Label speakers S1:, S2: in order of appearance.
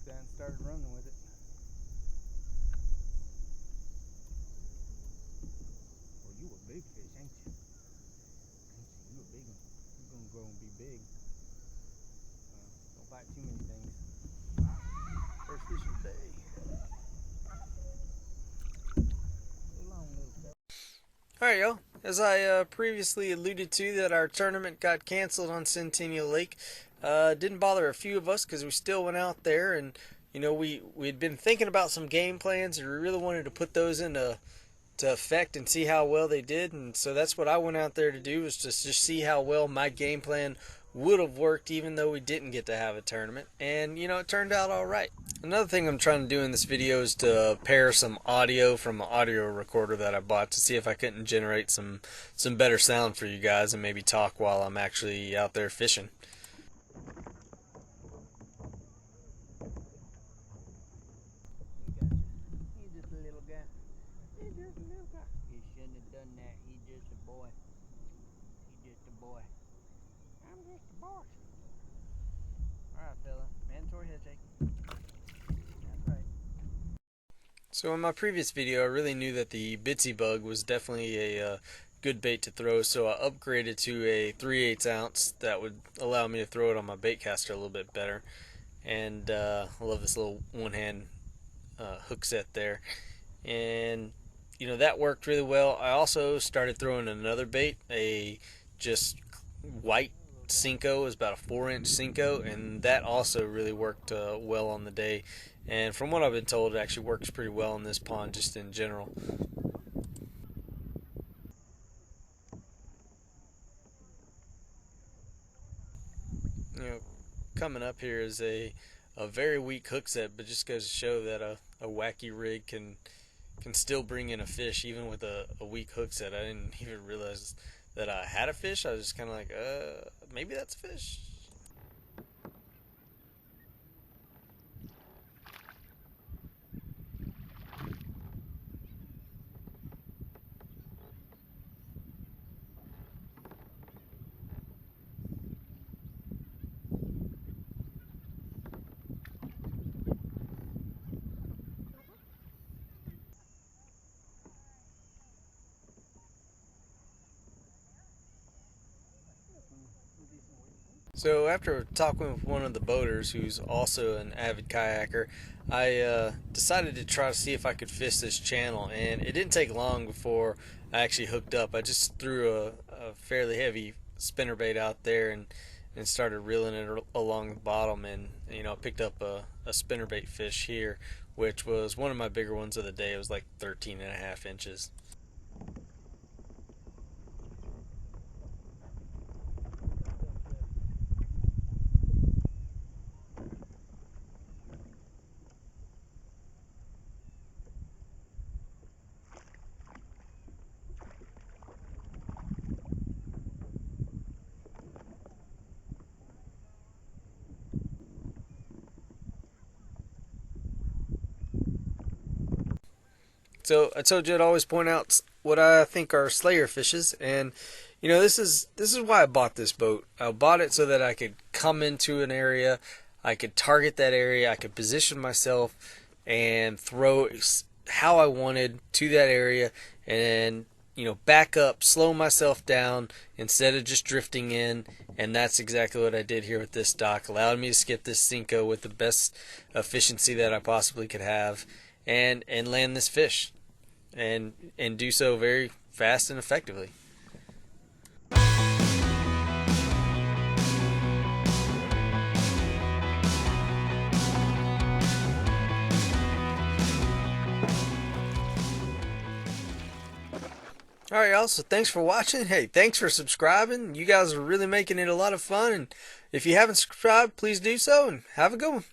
S1: that and started running with it. Well, you a big fish, ain't you? You a big one. You're gonna grow and be big. Don't bite too many things. First fish of the day. So long, little fella. Alright, y'all. As I previously alluded to, that our tournament got canceled on Centennial Lake. Didn't bother a few of us because we still went out there, and you know, we'd been thinking about some game plans, and we really wanted to put those into effect and see how well they did. And so that's what I went out there to do, was just see how well my game plan would have worked even though we didn't get to have a tournament. And you know, it turned out all right. Another thing I'm trying to do in this video is to pair some audio from an audio recorder that I bought to see if I couldn't generate some better sound for you guys and maybe talk while I'm actually out there fishing. He shouldn't have done that. He's just a boy. He's just a boy. I'm just a boy. Alright, fella. Mandatory head shake. That's right. So in my previous video, I really knew that the bitsy bug was definitely a good bait to throw, so I upgraded to a 3/8 ounce that would allow me to throw it on my bait caster a little bit better. And I love this little one-hand hook set there. And you know, that worked really well. I also started throwing another bait, a just white Senko. It was about a 4-inch Senko, and that also really worked well on the day. And from what I've been told, it actually works pretty well in this pond just in general. You know, coming up here is a very weak hook set, but just goes to show that a wacky rig can still bring in a fish even with a weak hook set. I didn't even realize that I had a fish. I was just kind of like, maybe that's a fish. So after talking with one of the boaters, who's also an avid kayaker, I decided to try to see if I could fish this channel, and it didn't take long before I actually hooked up. I just threw a fairly heavy spinnerbait out there and started reeling it along the bottom, and you know, I picked up a spinnerbait fish here, which was one of my bigger ones of the day. It was like 13.5 inches. So I told you I'd always point out what I think are slayer fishes, and you know, this is why I bought this boat. I bought it so that I could come into an area, I could target that area, I could position myself and throw how I wanted to that area, and you know, back up, slow myself down instead of just drifting in. And that's exactly what I did here with this dock. Allowed me to skip this Senko with the best efficiency that I possibly could have, and land this fish, and do so very fast and effectively. Alright, y'all, so thanks for watching. Hey, thanks for subscribing. You guys are really making it a lot of fun, and if you haven't subscribed, please do so, and have a good one.